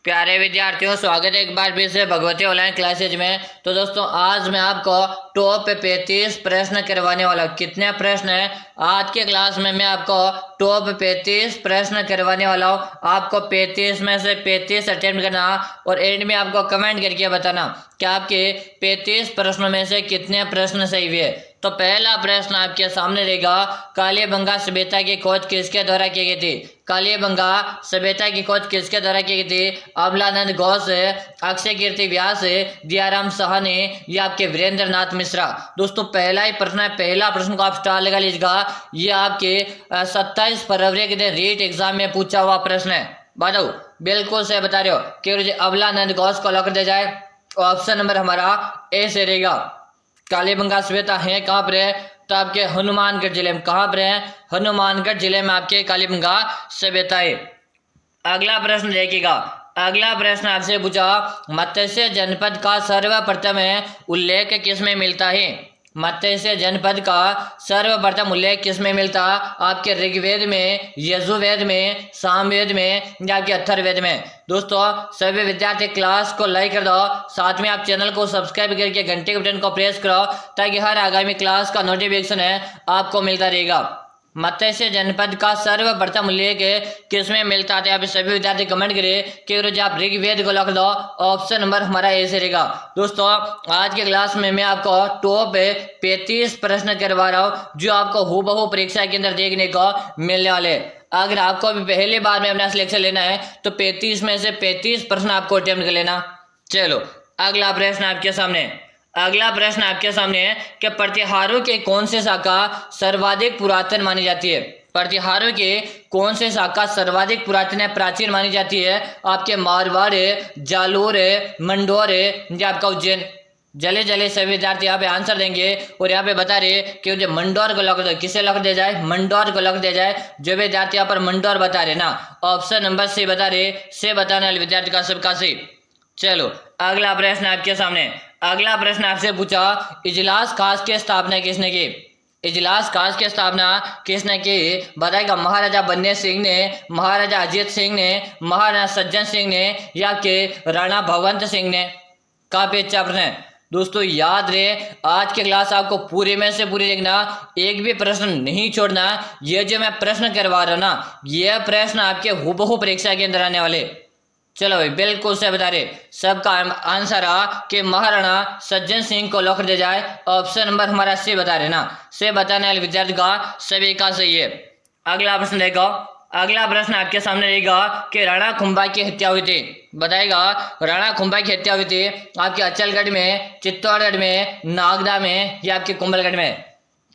प्यारे विद्यार्थियों, स्वागत है एक बार फिर से भगवती ऑनलाइन क्लासेज में। तो दोस्तों, आज मैं आपको टॉप 35 प्रश्न करवाने वाला हूँ। कितने प्रश्न है आज के क्लास में? मैं आपको टॉप 35 प्रश्न करवाने वाला हूँ। आपको 35 में से 35 अटेम्प्ट करना और एंड में आपको कमेंट करके बताना कि आपके 35 प्रश्नों में से कितने प्रश्न सही हुए। तो पहला प्रश्न आपके सामने रहेगा, कालीबंगा सभ्यता की खोज किसके द्वारा की गई थी? कालीबंगा सभ्यता की खोज किसके द्वारा की गई थी? अबलानंद घोष, अक्षय कीर्ति व्यास, दयाराम साहनी या आपके वीरेंद्र नाथ मिश्रा। दोस्तों, पहला ही प्रश्न है। पहला प्रश्न को आप स्टार लगा लीजिएगा। ये आपके 27 फरवरी के दिन रीट एग्जाम में पूछा हुआ प्रश्न है। बताओ, बिल्कुल से बता रहे हो कि अबलानंद घोष को लॉक कर दिया जाए। ऑप्शन नंबर हमारा ए से रहेगा। कालीबंगा सभ्यता है कहाँ पर है? तो आपके हनुमानगढ़ जिले में। कहाँ पर है? हनुमानगढ़ जिले में आपके कालीबंगा सभ्यता है। अगला प्रश्न देखिएगा। अगला प्रश्न आपसे पूछा, मत्स्य जनपद का सर्वप्रथम उल्लेख किसमें मिलता है? मत्स्य जनपद का सर्वप्रथम उल्लेख किसमें मिलता? आपके ऋग्वेद में, यजुर्वेद में, सामवेद में या आपके अथर्ववेद में। दोस्तों, सभी विद्यार्थी क्लास को लाइक कर दो, साथ में आप चैनल को सब्सक्राइब करके घंटे के बटन को प्रेस करो ताकि हर आगामी क्लास का नोटिफिकेशन है आपको मिलता रहेगा। मत्स्य जनपद का सर्वप्रथम उल्लेख किसमें मिलता था? आप सभी विद्यार्थी कमेंट करें कि आप ऋग्वेद को लिख दो। ऑप्शन नंबर हमारा ए से रहेगा। दोस्तों, आज के क्लास में मैं आपको टॉप 35 प्रश्न करवा रहा हूँ जो आपको हूबहू परीक्षा के अंदर देखने को मिलने वाले। अगर आपको भी पहली बार में अपना सिलेक्शन लेना है तो 35 में से 35 प्रश्न आपको अटेम्प्ट कर लेना। चलो, अगला प्रश्न आपके सामने। अगला प्रश्न आपके सामने है कि प्रतिहारों के कौन से शाखा सर्वाधिक पुरातन मानी जाती है? प्रतिहारों के कौन से शाखा सर्वाधिक पुरातन है, प्राचीन मानी जाती है? आपके मारवाड़ है, जालोर है, मंडोर है या आपका उज्जैन। जले जले सभी विद्यार्थी यहाँ पे आंसर देंगे और यहाँ पे बता रहे कि जो मंडोर को लॉक दो। किसे लॉक दिया जाए? मंडोर को लॉक दिया जाए। जो विद्यार्थी यहाँ पर मंडोर बता रहे ना, ऑप्शन नंबर से बता रहे, से बताने वाले विद्यार्थी का सबका से। चलो, अगला प्रश्न आपके सामने। अगला प्रश्न आपसे पूछा, इजलास खास की स्थापना किसने की? इजलास खास की स्थापना किसने की? बताएगा महाराजा बन्ने सिंह ने, महाराजा अजीत सिंह ने, महाराजा सज्जन सिंह ने या के राणा भगवंत सिंह ने। काफी अच्छा प्रश्न है। दोस्तों, याद रहे, आज के क्लास आपको पूरे में से पूरी देखना, एक भी प्रश्न नहीं छोड़ना। ये जो मैं प्रश्न करवा रहा हूं ना, ये प्रश्न आपके हूबहू परीक्षा के अंदर आने वाले। चलो भाई, बिल्कुल से बता रहे, सबका आंसर आ कि महाराणा सज्जन सिंह को लॉक दिया जाए। ऑप्शन नंबर हमारा से बता रहे ना, से बताने वाले विद्यार्थी का सभी का सही है। अगला प्रश्न देखो। अगला प्रश्न आपके सामने रहेगा कि राणा कुंभा की हत्या हुई थी। बताएगा, राणा कुंभा की हत्या हुई थी आपके अचलगढ़ में, चित्तौड़गढ़ में, नागदा में या आपके कुंभलगढ़ में।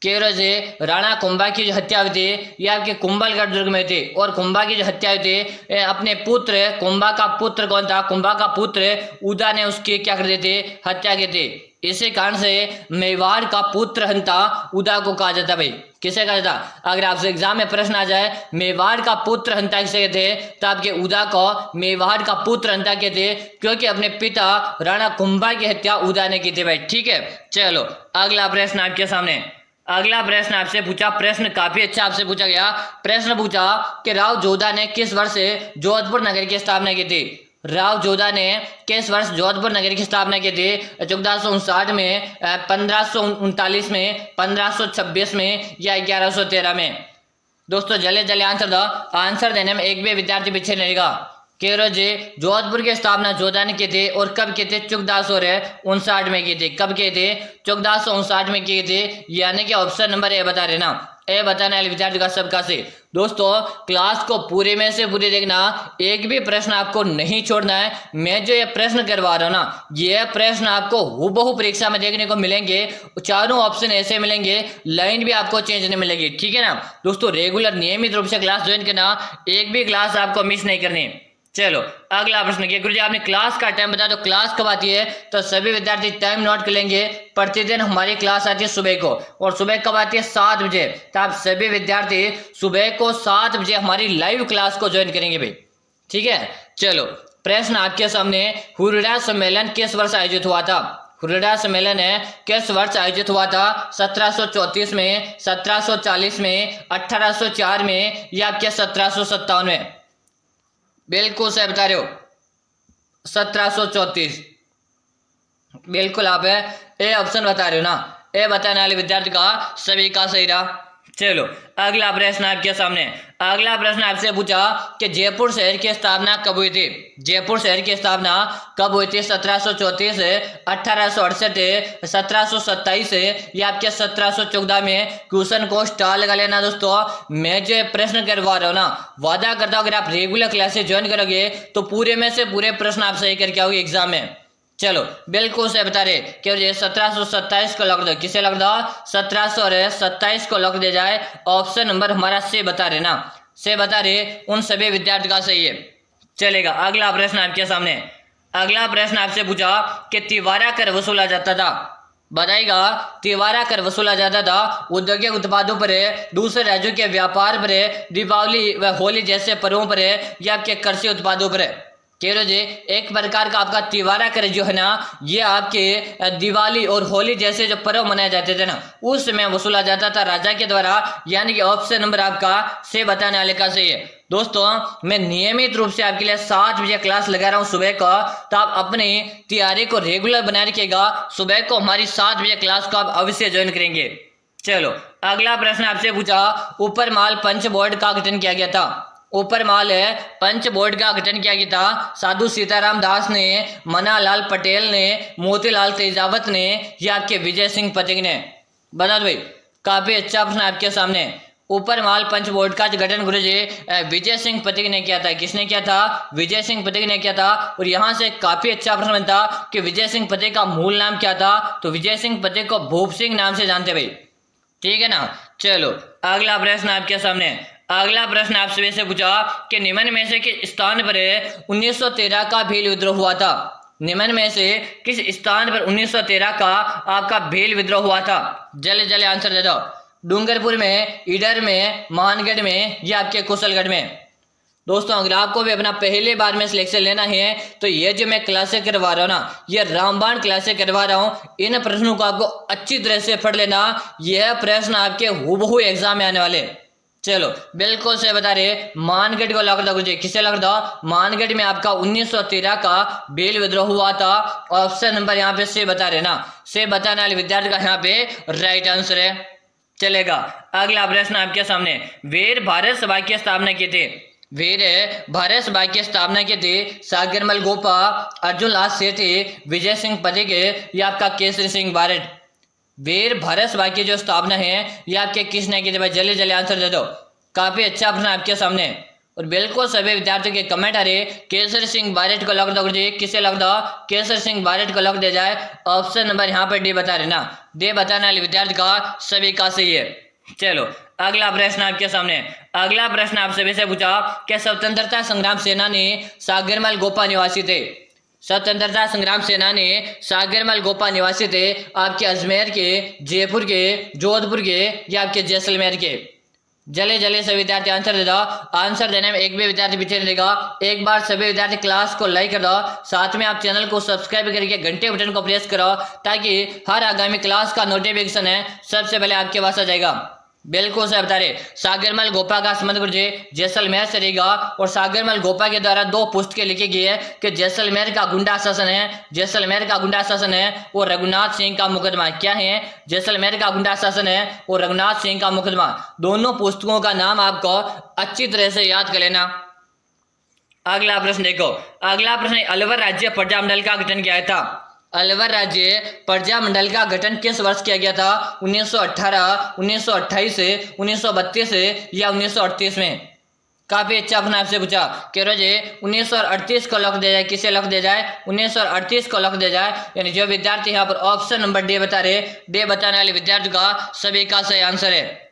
केरल से राणा कुंभा की जो हत्या हुई थी ये आपके कुंभलगढ़ दुर्ग में थी। और कुंभा की जो हत्या हुई थी, अपने पुत्र, कुंभा का पुत्र कौन था? कुंभा का पुत्र उदा ने उसकी क्या कर दी थी? हत्या की थी। इसी कारण से मेवाड़ का पुत्र हंता उदा को कहा जाता। भाई, किसे कहा जाता? अगर आपसे एग्जाम में प्रश्न आ जाए मेवाड़ का पुत्र हंता किसे थे, तो आपके उदा को मेवाड़ का पुत्र हंता के थे, क्योंकि अपने पिता राणा कुंभा की हत्या उदा ने की थी। भाई, ठीक है। चलो, अगला प्रश्न आपके सामने। अगला प्रश्न आपसे पूछा, प्रश्न काफी अच्छा आपसे पूछा गया। प्रश्न पूछा कि राव जोधा ने किस वर्ष जोधपुर नगर की स्थापना की थी? राव जोधा ने किस वर्ष जोधपुर नगर की स्थापना की थी? 1459 में, 1539 में, 1526 में या 1113 में। दोस्तों, जल्दी जल्दी आंसर दो। आंसर देने में एक भी विद्यार्थी पीछे नहीं रहेगा। केरोजे जोधपुर की स्थापना जोधा ने की थी और कब की थी? 1459 में की थी। कब की थी? 1459 में की थी। यानी कि ऑप्शन नंबर ए बता रहे ना, ए बताने वाले विद्यार्थी का सबका से। दोस्तों, क्लास को पूरे में से पूरे देखना, एक भी प्रश्न आपको नहीं छोड़ना है। मैं जो ये प्रश्न करवा रहा हूँ ना, ये प्रश्न आपको हूबहू परीक्षा में देखने को मिलेंगे। चारों ऑप्शन ऐसे मिलेंगे, लाइन भी आपको चेंज नहीं मिलेगी। ठीक है ना दोस्तों? रेगुलर नियमित रूप से क्लास ज्वाइन करना, एक भी क्लास आपको मिस नहीं करनी। चलो, अगला प्रश्न किया, गुरुजी आपने क्लास का टाइम बताया, तो क्लास कब आती है? तो सभी विद्यार्थी टाइम नोट कर लेंगे। प्रतिदिन हमारी क्लास आती है सुबह को, और सुबह कब आती है? 7 बजे। तो आप सभी विद्यार्थी सुबह को 7 बजे हमारी लाइव क्लास को ज्वाइन करेंगे भाई, ठीक है। चलो, प्रश्न आपके सामने, हुर्रा सम्मेलन किस वर्ष आयोजित हुआ था? हुर्रा सम्मेलन है किस वर्ष आयोजित हुआ था? 1734 में, 1740 में, 1804 में या आपके 1757 में। बिल्कुल सही बता रहे हो। 1734। बिल्कुल आप ए ऑप्शन बता रहे हो ना, ए बताने वाले विद्यार्थी का सभी का सही रहा। चलो अगला प्रश्न आपके सामने। अगला प्रश्न आपसे पूछा कि जयपुर शहर की स्थापना कब हुई थी। जयपुर शहर की स्थापना कब हुई थी? 1734 से 1868 1727 से या आपके 1714 में। क्वेश्चन को स्टार लगा लेना दोस्तों। मैं जो प्रश्न करवा रहा हूँ ना, वादा करता हूँ अगर आप रेगुलर क्लासेस ज्वाइन करोगे तो पूरे में से पूरे प्रश्न आप सही करके आओगे एग्जाम में। चलो बिल्कुल से बता रहे कि ये 1727 को लॉक दो। किसे लॉक दो? 1727 को लॉक दे जाए। ऑप्शन नंबर हमारा से बता रहे ना, से बता रहे उन सभी विद्यार्थी का सही है। चलेगा अगला प्रश्न आपके सामने। अगला प्रश्न आपसे पूछा कि तिवारा कर वसूला जाता था। बताएगा तिवारा कर वसूला जाता था औद्योगिक उत्पादों पर, दूसरे राज्यों के व्यापार पर, दीपावली व होली जैसे पर्वों पर या आपके कृषि उत्पादों पर। कह रहे जी एक प्रकार का आपका तिवारा कर जो है ना, ये आपके दिवाली और होली जैसे जो पर्व मनाए जाते थे ना, उस समय वसूला जाता था राजा के द्वारा। यानी कि ऑप्शन नंबर आपका से बताने वाले का सही है। दोस्तों मैं नियमित रूप से आपके लिए 7 बजे क्लास लगा रहा हूँ सुबह को, तो आप अपनी तैयारी को रेगुलर बनाए रखिएगा। सुबह को हमारी 7 बजे क्लास को आप अवश्य ज्वाइन करेंगे। चलो अगला प्रश्न आपसे पूछा, ऊपर माल पंच बोर्ड का गठन किया गया था। ऊपर माल है पंच बोर्ड का गठन किया गया था। साधु सीताराम दास ने, मन्नालाल पटेल ने, मोतीलाल तेजावत ने या आपके विजय सिंह पथिक ने। बता दो भाई, काफी अच्छा प्रश्न आपके सामने। ऊपर माल पंच बोर्ड का गठन गुरुजी विजय सिंह पथिक ने किया था। किसने किया था? विजय सिंह पथिक ने किया था। और यहाँ से काफी अच्छा प्रश्न बनता कि विजय सिंह पथिक का मूल नाम क्या था। तो विजय सिंह पथिक को भूप सिंह नाम से जानते भाई, ठीक है ना। चलो अगला प्रश्न आपके सामने। अगला प्रश्न आपसे से पूछा कि निम्न में से किस स्थान पर 1913 का भील विद्रोह हुआ था। निम्न में से किस स्थान पर 1913 का आपका भील विद्रोह हुआ था? जल्दी जल्दी आंसर दे दो। डूंगरपुर में, ईडर में, मानगढ़ में या आपके कुशलगढ़ में। दोस्तों अगर आपको भी अपना पहले बार में सिलेक्शन लेना है तो ये जो मैं क्लासेस करवा रहा हूँ ना, ये रामबाण क्लासेस करवा रहा हूँ। इन प्रश्नों को आपको अच्छी तरह से पढ़ लेना। यह प्रश्न आपके हूबहू एग्जाम में आने वाले। चलो बिल्कुल से बता रहे मानगढ़ को लॉक दो। किसे लॉक दो? मानगढ़ में आपका 1913 का भील विद्रोह हुआ था। ऑप्शन नंबर यहाँ पे से बता रहे ना, से बताने वाले विद्यार्थी का यहाँ पे राइट आंसर है। चलेगा अगला प्रश्न आपके सामने। वीर भारत सभा की स्थापना की थी। वीर भारत सभा की स्थापना की थी सागरमल गोपा, अर्जुन लाल सेठी, विजय सिंह पथिक या आपका केसरी सिंह बारट। वीर भारत सभा की जो स्थापना है ये आपके किसने की थी? भाई जल्दी जल्दी आंसर दे दो। काफी अच्छा प्रश्न आपके सामने और बिल्कुल सभी विद्यार्थियों के कमेंट आ रहे केसरी सिंह बारट को लॉक दो। किसे लॉक दो? केसरी सिंह बारट को लॉक दे जाए। ऑप्शन नंबर यहाँ पर डी बता रहे ना, डी बताने वाले विद्यार्थी का सभी का सही है। चलो अगला प्रश्न आपके सामने। अगला प्रश्न आपसे से पूछा कि स्वतंत्रता संग्राम सेनानी सागरमल गोपा निवासी थे। स्वतंत्रता संग्राम सेनानी सागरमल गोपा निवासी थे आपके अजमेर के, जयपुर के, जोधपुर के या आपके जैसलमेर के। जल्दी जल्दी सभी विद्यार्थी आंसर दे दो। आंसर देने में एक भी विद्यार्थी पीछे नहीं रहेगा। एक बार सभी विद्यार्थी क्लास को लाइक कर दो, साथ में आप चैनल को सब्सक्राइब करके घंटे बटन को प्रेस करो ताकि हर आगामी क्लास का नोटिफिकेशन है सबसे पहले आपके पास आ जाएगा। बिल्कुल से बता रहे सागरमल गोपा का संबंध गुरुजी जैसलमेर से रहेगा। और सागरमल गोपा के द्वारा 2 पुस्तकें लिखी गई है कि जैसलमेर का गुंडा शासन है, जैसलमेर का गुंडा शासन है और रघुनाथ सिंह का मुकदमा। क्या है? जैसलमेर का गुंडा शासन है और रघुनाथ सिंह का मुकदमा। दोनों पुस्तकों का नाम आपको अच्छी तरह से याद कर लेना। अगला प्रश्न देखो। अगला प्रश्न अलवर राज्य प्रजामंडल का गठन किया था। अलवर राज्य प्रजामंडल का गठन किस वर्ष किया गया था? 1918, 1928 से 1932 या 1938 में। काफी अच्छा प्रश्न आपसे पूछा कि रोज 1938 को लॉक दे जाए। किसे लॉक दे जाए? 1938 को लॉक दे जाए। यानी जो विद्यार्थी यहाँ पर ऑप्शन नंबर डी बता रहे, डी बताने वाले विद्यार्थी का सभी का सही आंसर है।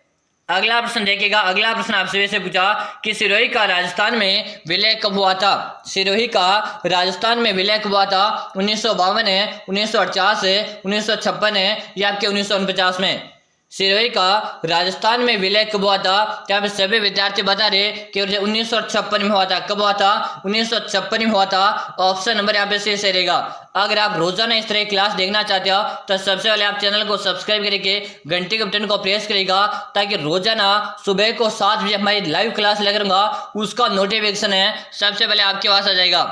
अगला प्रश्न देखिएगा। अगला प्रश्न आपसे से पूछा कि सिरोही का राजस्थान में विलय कब हुआ था। सिरोही का राजस्थान में विलय कब हुआ था? 1952 है, 1948 है, 1956 है या आपके 1949 में। सिरोही का राजस्थान में विलय कब हुआ था? यहाँ पे सभी विद्यार्थी बता रहे कि 1956 में हुआ था। कब हुआ था? 1956 में हुआ था। ऑप्शन नंबर यहाँ पे सही रहेगा। अगर आप रोजाना इस तरह की क्लास देखना चाहते हो तो सबसे पहले आप चैनल को सब्सक्राइब करके घंटे के बटन को प्रेस करेगा ताकि रोजाना सुबह को 7 बजे हमारी लाइव क्लास लग रहा उसका नोटिफिकेशन है सबसे पहले आपके पास आ जाएगा।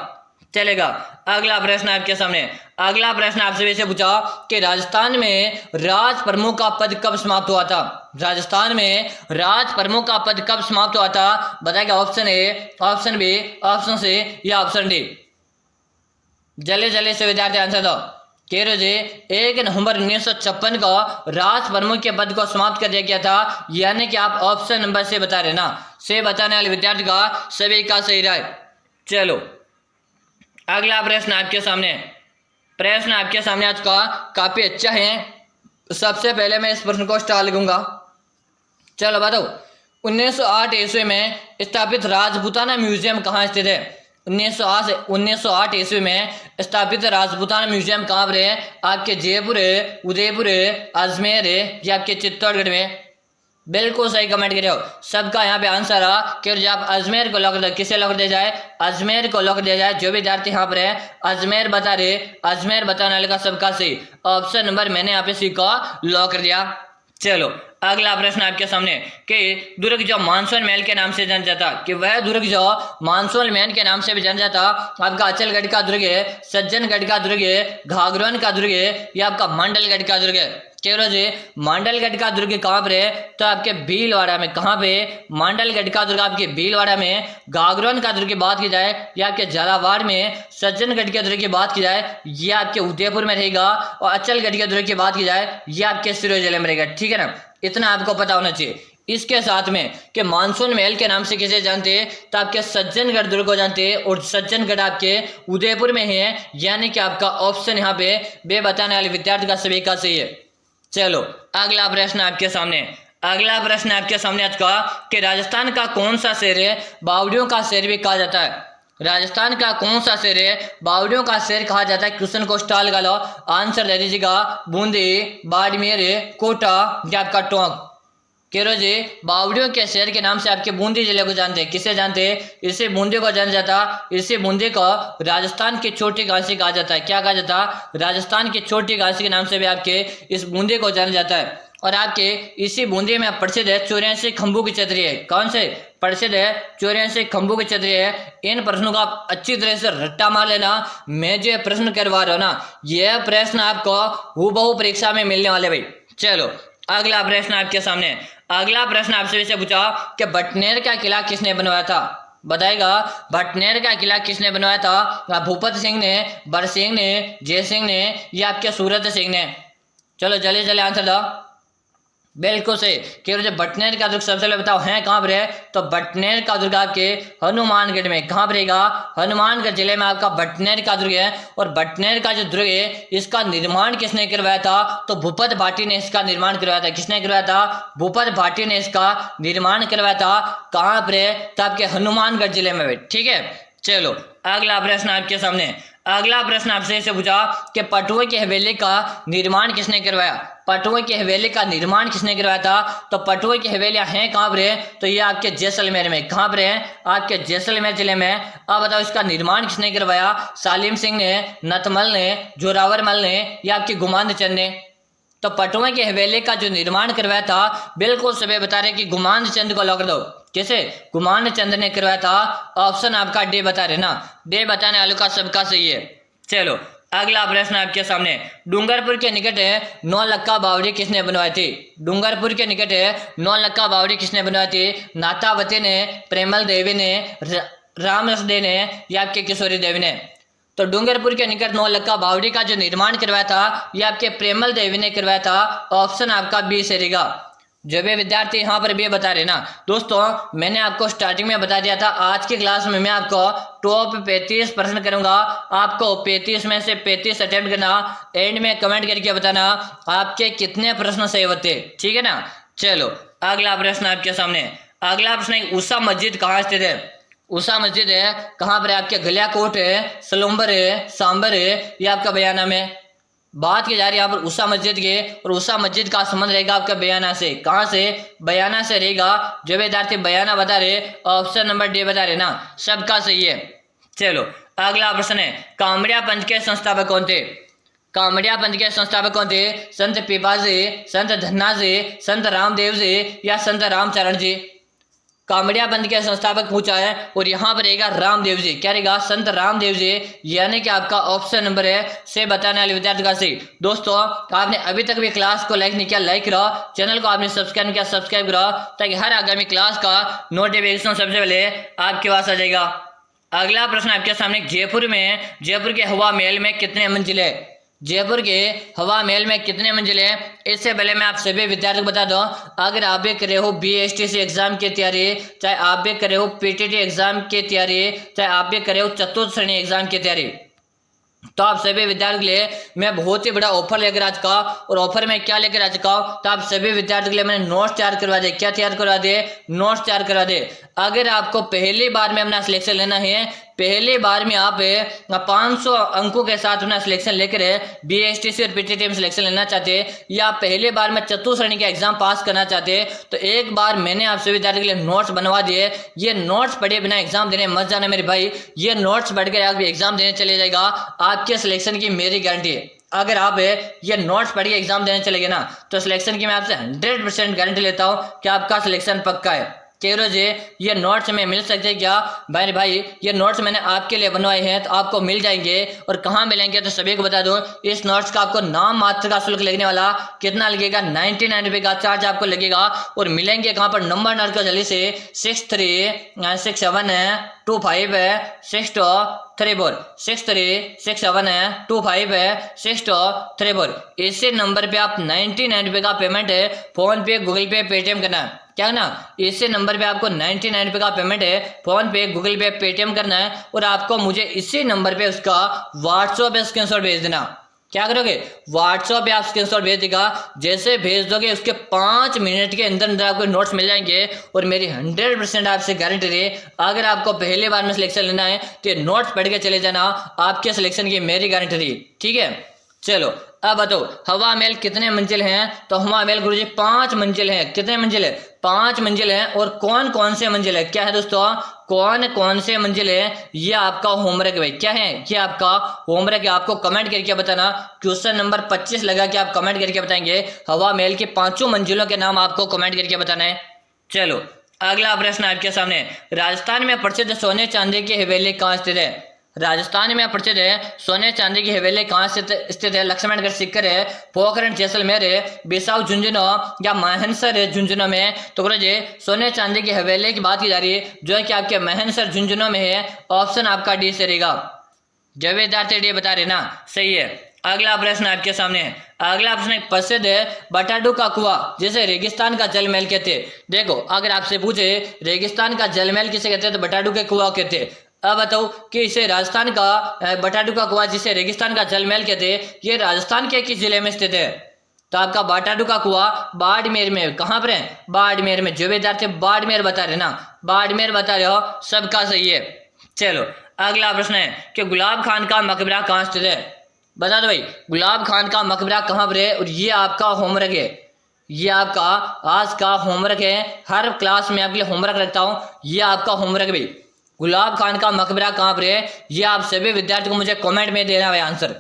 चलेगा। अगला प्रश्न आपके सामने, अगला प्रश्न आपसे से पूछा कि राजस्थान में राज प्रमुख का पद कब समाप्त हुआ था। राजस्थान में राज प्रमुख का पद कब समाप्त हुआ था? बताएगा option A, option B, option C या ऑप्शन डी। जल्दी जल्दी से विद्यार्थी आंसर दो। कह रहे जी 1 नवंबर 1956 को राज प्रमुख के पद को समाप्त कर दिया गया था, यानी कि आप ऑप्शन नंबर से बता रहे ना, से बताने वाले विद्यार्थी का सभी का सही रहा है। चलो अगला प्रश्न आपके सामने, प्रश्न आपके सामने आज का काफी अच्छा है। सबसे पहले मैं इस प्रश्न को स्टार लगूंगा। चलो बताओ 1908 ईस्वी में स्थापित राजपूताना म्यूजियम कहाँ स्थित है? 1908 ईस्वी में स्थापित राजपूताना म्यूजियम कहाँ पर है? आपके जयपुर है, उदयपुर है, अजमेर है या आपके चित्तौड़गढ़ में? बिल्कुल सही कमेंट कर रहे हो। सबका यहाँ पे आंसर आ कि जब आप अजमेर को लॉक दे, किसे लॉक दिया जाए? अजमेर को लॉक दिया जाए। जो विद्यार्थी यहाँ पर है अजमेर बता रहे, अजमेर बताने वाले का सबका सही। ऑप्शन नंबर मैंने यहाँ पे सी को लॉक कर दिया। चलो अगला प्रश्न आपके सामने कि दुर्ग जो मानसून महल के नाम से जाना जाता, कि वह दुर्ग जो मानसून महल के नाम से भी जाना जाता आपका अचलगढ़ का दुर्ग है, सज्जनगढ़ का दुर्ग है, घाघरौन का दुर्ग है या आपका मंडलगढ़ का दुर्ग है? केवल जी मांडलगढ़ का दुर्ग कहाँ पर है? तो आपके भीलवाड़ा में। कहाँ पे? मांडलगढ़ का दुर्ग आपके भीलवाड़ा में। घाघरौन का दुर्ग की बात की जाए या आपके झालावाड़ में, सज्जनगढ़ के दुर्ग की बात की जाए ये आपके उदयपुर में रहेगा, और अचलगढ़ के दुर्ग की बात की जाए ये आपके सिरोही जिले में रहेगा। ठीक है ना, इतना आपको पता होना चाहिए। इसके साथ में कि मानसून महल के नाम से किसे जानते हैं? तो आपके सज्जनगढ़ दुर्ग को जानते हैं, और सज्जनगढ़ आपके उदयपुर में है, यानी कि आपका ऑप्शन यहाँ पे बे बताने वाले विद्यार्थी का सभी का सही है। चलो अगला प्रश्न आपके सामने, अगला प्रश्न आपके सामने आज का कि राजस्थान का कौन सा शहर है बावड़ियों का शहर भी कहा जाता है? राजस्थान का कौन सा शहर है बावड़ियों का शहर कहा जाता है? क्वेश्चन को स्टार लगा लो, आंसर दे दीजिएगा। बूंदी, बाड़मेर, कोटा या आपका टोंक? केरो जी बावड़ियों के शहर के नाम से आपके बूंदी जिले को जानते हैं। किसे जानते हैं? इसे बूंदी को जाना जाता। इसे बूंदी को राजस्थान की छोटी घासी कहा जाता है। क्या कहा जाता? राजस्थान की छोटी घासी के नाम से भी आपके इस बूंदी को जाना जाता है। और आपके इसी बूंदी में प्रसिद्ध है 84 खंभों की छतरी है। कौन से प्रसिद्ध है? 84 खंभों की छतरी है। इन प्रश्नों का आप अच्छी तरह से रट्टा मार लेना। मैं जो प्रश्न करवा रहा हूँ ना, यह प्रश्न आपको हूबहू परीक्षा में मिलने वाले भाई। चलो अगला प्रश्न आपके सामने, अगला प्रश्न आपसे पूछा कि बटनेर का किला किसने बनवाया था? बताएगा बटनेर का किला किसने बनवाया था? भूपत सिंह ने, बरसिंह ने, जयसिंह ने या आपके सूरत सिंह ने? चलो जल्दी जल्दी आंसर दो। बिल्कुल सही। केवल जो बटनेर का दुर्ग सबसे पहले बताओ है कहाँ पर है? तो बटनेर का दुर्ग आपके हनुमानगढ़ में। कहाँ पर रहेगा? हनुमानगढ़ जिले में आपका बटनेर का दुर्ग है। और बटनेर का जो दुर्ग है इसका निर्माण किसने करवाया था? तो भूपत भाटी ने इसका निर्माण करवाया था। किसने करवाया था? भूपत भाटी ने इसका निर्माण करवाया था। कहाँ पर है? तो आपके हनुमानगढ़ जिले में। ठीक है, चलो अगला प्रश्न आपके सामने, अगला प्रश्न आपसे इसे पूछा कि पटुआ की हवेली का निर्माण किसने करवाया? पटुआ की हवेली का निर्माण किसने करवाया था? तो पटुआ की हवेलियां हैं कहाँ पर है? तो ये आपके जैसलमेर में। कहाँ पर है? आपके जैसलमेर जिले में। अब बताओ इसका निर्माण किसने करवाया? सालिम सिंह ने, नथमल ने, जोरावर मल ने या आपके गुमानंद चंद ने? तो पटुआ की हवेली का जो निर्माण करवाया था बिल्कुल सभी बता रहे कि गुमानंद चंद को लॉक दो। कैसे? गुमानंद चंद ने करवाया था। ऑप्शन आपका डे बता रहे ना, डे बताने वालों का सबका सही है। चलो अगला प्रश्न आपके सामने, डूंगरपुर के निकट है नौलक्खा बावड़ी किसने बनवाई थी? डूंगरपुर के निकट है नौलक्खा बावड़ी किसने बनवाई थी? नाथावती ने, प्रेमल देवी ने, रामरस दे ने या आपके किशोरी देवी ने? तो डूंगरपुर के निकट नौलक्खा बावड़ी का जो निर्माण करवाया था यह आपके प्रेमल देवी ने करवाया था। ऑप्शन आपका बी से रहेगा। जो भी विद्यार्थी यहाँ पर भी बता रहे ना दोस्तों, मैंने आपको स्टार्टिंग में बता दिया था आज की क्लास में मैं आपको टॉप 35 प्रश्न करूंगा। आपको 35 में से 35 अटेम्प्ट करना, एंड में कमेंट करके बताना आपके कितने प्रश्न सही होते। ठीक है ना। चलो अगला प्रश्न आपके सामने, अगला प्रश्न, उषा मस्जिद कहाँ स्थित है? उषा मस्जिद है कहाँ पर? आपके गलियाकोट है, सलूम्बर है, सांबर है या आपका बयाना में? बात की जा रही है यहाँ पर उषा मस्जिद के, और उषा मस्जिद का संबंध रहेगा आपका बयाना से। कहाँ से? बयाना से रहेगा। जो विद्यार्थी बयाना बता रहे ऑप्शन नंबर डी बता रहे ना, सबका सही है। चलो अगला प्रश्न है, कामड़िया पंथ के संस्थापक कौन थे? कामड़िया पंथ के संस्थापक कौन थे? संत पीपा जी, संत धन्ना जी, संत रामदेव जी या संत रामचरण जी? कामड़ियाबंद के संस्थापक पूछा है और यहाँ पर रहेगा रामदेव जी। क्या रहेगा? संत रामदेव जी, यानी कि आपका ऑप्शन नंबर है से बताने वाले विद्यार्थी का सही। दोस्तों आपने अभी तक भी क्लास को लाइक नहीं किया, लाइक करो। चैनल को आपने सब्सक्राइब किया, सब्सक्राइब करो, ताकि हर आगामी क्लास का नोटिफिकेशन सबसे पहले आपके पास आ जाएगा। अगला प्रश्न आपके सामने, जयपुर के हवा महल में कितने मंजिल है? जयपुर के हवा महल में कितने मंजिल है? इससे पहले मैं आप सभी विद्यार्थियों को बता दूं, अगर आप भी कर रहे हो BSTC एग्जाम की तैयारी, चाहे आप भी कर रहे हो PTT एग्जाम की तैयारी, चाहे आप भी कर रहे हो चतुर्थ श्रेणी एग्जाम की तैयारी, तो आप सभी विद्यार्थियों के लिए मैं बहुत ही बड़ा ऑफर लेकर आ चुका हूं। और ऑफर में क्या लेकर आ चुका हूं, तो आप सभी विद्यार्थियों के लिए मैंने नोट्स तैयार करवा दे। क्या तैयार करवा दे? नोट्स तैयार करवा दे। अगर आपको पहली बार में अपना सिलेक्शन लेना है, पहली बार में आप 500 अंकों के साथ अपना सिलेक्शन लेकर BSTC और PTT में सिलेक्शन लेना चाहते हैं, या पहली बार में चतुर्थ श्रेणी का एग्जाम पास करना चाहते हैं, तो एक बार मैंने आप सभी विद्यार्थियों के लिए नोट्स बनवा दिए। ये नोट्स पढ़े बिना एग्जाम देने मत जाना मेरे भाई। ये नोट्स पढ़ कर आप एग्जाम देने चले जाएगा, आपके सिलेक्शन की मेरी गारंटी है। अगर आप ये नोट्स पढ़ के एग्जाम देने चलेंगे ना, तो सिलेक्शन की मैं आपसे 100% गारंटी लेता हूँ कि आपका सिलेक्शन पक्का है। केरो जी, ये नोट्स में मिल सकते हैं क्या? भाई ये नोट्स मैंने आपके लिए बनवाए हैं, तो आपको मिल जाएंगे। और कहाँ मिलेंगे तो सभी को बता दूं, इस नोट्स का आपको नाम मात्र का शुल्क लगने वाला कितना लगेगा? 99 रुपये का चार्ज आपको लगेगा। और मिलेंगे कहाँ पर? नंबर नोट का जल्दी से 63672564 इसी नंबर पे आप 99 रुपये का पेमेंट है फोन पे, गूगल पे, पेटीएम करना है। क्या ना, इसी नंबर पे आपको 99 रुपये का पेमेंट है फोन पे, गूगल पे, पेटीएम करना है। और आपको मुझे इसी नंबर पे उसका व्हाट्सएप पे स्क्रीनशॉट भेज देना। क्या करोगे? व्हाट्सएप पे आप स्क्रीनशॉट भेज देगा। जैसे भेज दोगे उसके 5 मिनट के अंदर अंदर आपको नोट्स मिल जाएंगे। और मेरी 100% आपसे गारंटी है, अगर आपको पहली बार में सिलेक्शन लेना है तो ये नोट्स पढ़ के चले जाना, आपके सिलेक्शन की मेरी गारंटी रही। ठीक है, चलो अब बताओ हवा महल कितने मंजिल हैं? तो हवा महल गुरुजी 5 मंजिल हैं। कितने मंजिल है? 5 मंजिल हैं। और कौन कौन से मंजिल है? क्या है दोस्तों? कौन कौन से मंजिल है? ये आपका होमवर्क है भाई। क्या है? ये आपका होमवर्क है। आपको कमेंट करके बताना। क्वेश्चन नंबर 25 लगा के आप कमेंट करके बताएंगे। हवा महल के 5 मंजिलों के नाम आपको कमेंट करके बताना है। चलो अगला प्रश्न आपके सामने, राजस्थान में प्रसिद्ध सोने चांदी की हवेली कहाँ स्थित है? राजस्थान में प्रसिद्ध है सोने चांदी की हवेली कहाँ स्थित है? लक्ष्मणगढ़ सीकर है, पोखरण जैसलमेर है, बिसाऊ झुंझुनू या मानसर झुंझुनू में? तो गुरुजी सोने चांदी की हवेली की बात की जा रही है, जो है कि आपके मानसर झुंझुनू में है। ऑप्शन आपका डी से रहेगा। जब विद्यार्थी डी बता रहे ना, सही है। अगला प्रश्न आपके सामने है। अगला प्रश्न प्रसिद्ध है बटाडू का कुआं जिसे रेगिस्तान का जल महल कहते हैं। देखो अगर आपसे पूछे रेगिस्तान का जल महल किसे कहते हैं, तो बटाडू के कुआं कहते हैं। अब बताओ कि इसे राजस्थान का बटाडू का कुआं जिसे रेगिस्तान का जल महल कहते हैं, ये राजस्थान के किस जिले में स्थित है? तो आपका बटाडू का कुआं बाड़मेर में। कहाँ पर है? बाड़मेर में। जो विद्यार्थी बाड़मेर बता रहे ना, बाड़मेर बता रहे हो, सबका सही है। चलो अगला प्रश्न है कि गुलाब खान का मकबरा कहाँ स्थित है? बता दो भाई, गुलाब खान का मकबरा कहाँ पर है? और ये आपका होमवर्क है। ये आपका आज का होमवर्क है। हर क्लास में आपके लिए होमवर्क रखता हूँ। ये आपका होमवर्क भाई, गुलाब खान का मकबरा कहाँ पर है? ये आप सभी विद्यार्थियों को मुझे कमेंट में देना है आंसर।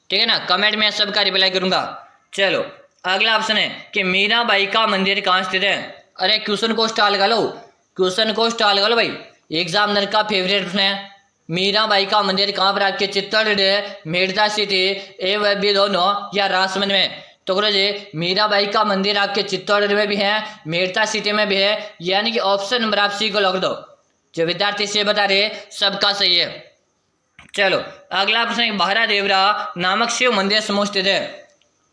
ठीक है ना, कमेंट में सबका रिप्लाई करूंगा। चलो अगला ऑप्शन है कि मीराबाई का मंदिर कहाँ स्थित है? अरे क्वेश्चन को स्टाल लगा लो, क्वेश्चन को स्टाल लगा लो भाई, एग्जामिनर का फेवरेट प्रश्न है। मीराबाई का मंदिर कहाँ पर? आपके चित्तौड़गढ़ है, मेड़ता सिटी, ए व बी दोनों, या राजसमंद में? तो गुरुजी मीराबाई का मंदिर आपके चित्तौड़गढ़ में भी है, मेड़ता सिटी में भी है, यानी कि ऑप्शन नंबर आप सी को लग दो। जो विद्यार्थी से बता रहे सबका सही है। चलो अगला प्रश्न, बारह देवरा नामक शिव मंदिर समूह स्थित है।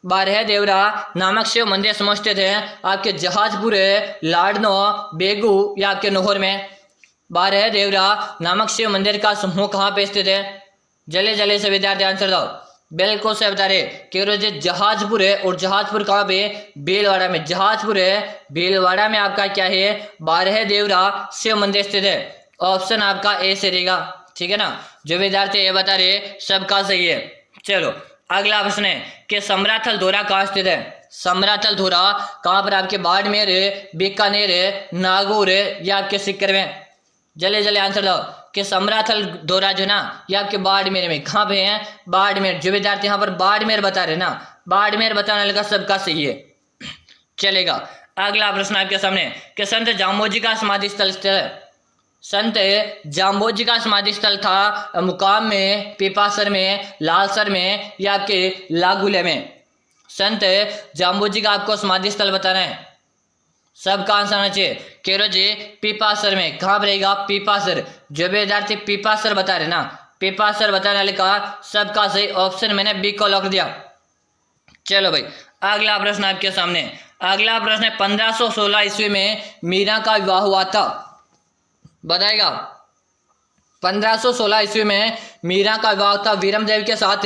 बारह देवरा नामक शिव मंदिर समूह स्थित है आपके जहाजपुर है, लाडनो, बेगू या आपके नोहर में? बारह देवरा नामक शिव मंदिर का समूह कहाँ पे स्थित है? जल्दी जल्दी से विद्यार्थी आंसर दो। बिल्कुल से बता रहे कि जहाजपुर है। और जहाजपुर कहाँ पे? भीलवाड़ा में। जहाजपुर है, भीलवाड़ा में आपका क्या है? बारह देवरा शिव मंदिर स्थित है। ऑप्शन आपका ए से रहेगा। ठीक है ना, जो विद्यार्थी ये बता रहे सबका सही है। चलो अगला प्रश्न है कि समराथल धोरा कहाँ स्थित है? समराथल धोरा कहाँ पर? आपके बाड़मेर है, बीकानेर है, नागौर है, या आपके सीकर में? जल्दी जल्दी आंसर दो कि समराथल धोरा जो ना ये आपके बाड़मेर में। कहाँ पे है? बाड़मेर। जो विद्यार्थी यहाँ पर बाड़मेर बता रहे ना, बाड़मेर बताने लगा सबका सही है। चलेगा अगला प्रश्न आपके सामने कि संत जाम्बोजी का समाधि स्थल संत जाम्बोजी का समाधि स्थल था मुकाम में, पीपासर में, लालसर में या आपके लागुले में। संत जाम्बोजी का आपको समाधि स्थल बताना है, सबका आंसर आना चाहिए। केरो जी पीपासर में, कहाँ पर रहेगा? पीपासर। जो भी विद्यार्थी पीपासर बता रहे ना, पीपासर बताने वाले का सबका सही ऑप्शन मैंने बी को लॉक दिया। चलो भाई अगला प्रश्न आपके सामने। अगला प्रश्न है 1516 ईस्वी में मीरा का विवाह हुआ था, बताएगा। 1516 ईस्वी में मीरा का विवाह था वीरमदेव के साथ,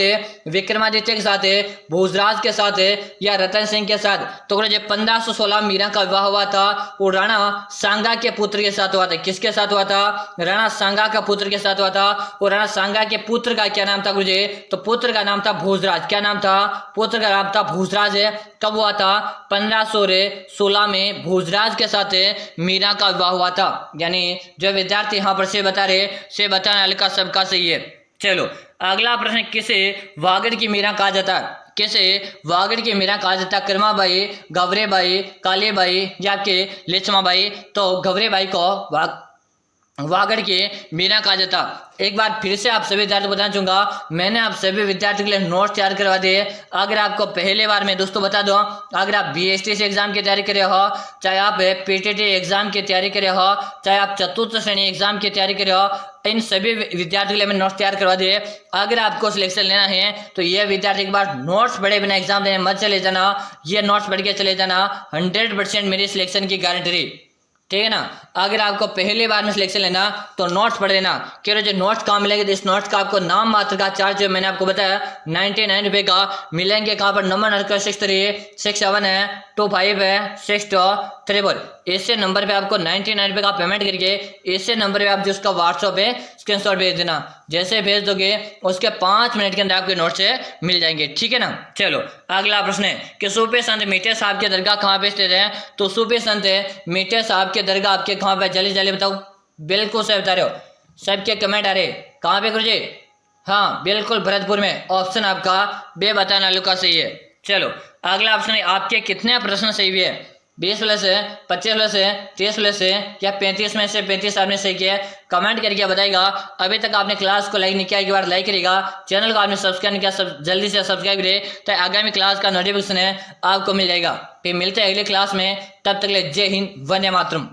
विक्रमादित्य के साथ, भोजराज के साथ या रतन सिंह के साथ। तो 1516 मीरा का विवाह हुआ था वो राणा सांगा के पुत्र के साथ हुआ था। किसके साथ हुआ था? राणा सांगा का पुत्र के साथ हुआ था। और राणा सांगा के पुत्र का क्या नाम था गुरुजी? तो पुत्र का नाम था भोजराज। क्या नाम था? पुत्र का नाम था भोजराज। कब हुआ था? 1516 में भोजराज के साथ मीरा का विवाह हुआ था। यानी जो विद्यार्थी यहाँ पर से बता रहे से बताने वाले का सबका सही है। चलो अगला प्रश्न, किसे वागड़ की मीरा कहा जाता है? किसे वागड़ की मीरा कहा जाता है? कर्माबाई, गवरेबाई, कालीबाई या आपके लिच्छमाबाई? तो गवरेबाई को वागड़ के मीरा कहा जाता। एक बार फिर से आप सभी विद्यार्थियों को बताना चाहूंगा, मैंने आप सभी विद्यार्थियों के लिए नोट्स तैयार करवा दिए। अगर आपको पहले बार में दोस्तों बता दूं, अगर आप बीएसटीसी एग्जाम की तैयारी कर रहे हो, चाहे आप पीटीटी एग्जाम की तैयारी कर रहे हो, चाहे आप चतुर्थ श्रेणी एग्जाम की तैयारी कर रहे हो, इन सभी विद्यार्थियों के लिए मैं नोट्स तैयार करवा दिए। अगर आपको सिलेक्शन लेना है तो ये विद्यार्थी एक बार नोट्स पढ़े बिना एग्जाम देने मत चले जाना, ये नोट्स पढ़ के चले जाना। 100% मेरी सिलेक्शन की गारंटी, ठीक है ना। अगर आपको पहली बार में सिलेक्शन लेना तो नोट्स पढ़ लेना। क्यों जो नोट्स कहाँ मिलेंगे? तो इस नोट्स का आपको नाम मात्र का चार्ज जो मैंने आपको बताया 99 रुपये का मिलेंगे। कहाँ पर? नंबर नंबर 6367 है, 25 है, 6234। ऐसे नंबर पे आपको 99 रुपये का पेमेंट करके ऐसे नंबर पे आप जिसका व्हाट्सएप पे स्क्रीनशॉट भेज देना। जैसे भेज दोगे उसके 5 मिनट के अंदर आपके नोट्स मिल जाएंगे, ठीक है ना। चलो अगला प्रश्न है कि सूफी संत मीठे साहब के दरगाह कहाँ पे स्थित है? तो सूफी संत मीठे साहब के दरगाह आपके कहाँ पे? जल्दी जल्दी बताओ। बिल्कुल सही बता रहे हो, सबके कमेंट आ रहे। कहाँ पे गुरुजी? हाँ बिल्कुल भरतपुर में। ऑप्शन आपका बे बताने वालों का सही है। चलो अगला ऑप्शन है, आपके कितने प्रश्न सही हुए? 20 प्लस है, 25 प्लस है, 30 प्लस है या 35 में से 35 आपने सही किया? कमेंट करके बताएगा। अभी तक आपने क्लास को लाइक नहीं किया, एक बार लाइक करेगा। चैनल को आपने सब्सक्राइब नहीं किया, जल्दी से सब्सक्राइब करें तो आगामी क्लास का नोटिफिकेशन है आपको मिल जाएगा। फिर मिलते हैं अगले क्लास में, तब तक के लिए जय हिंद, वंदे मातरम।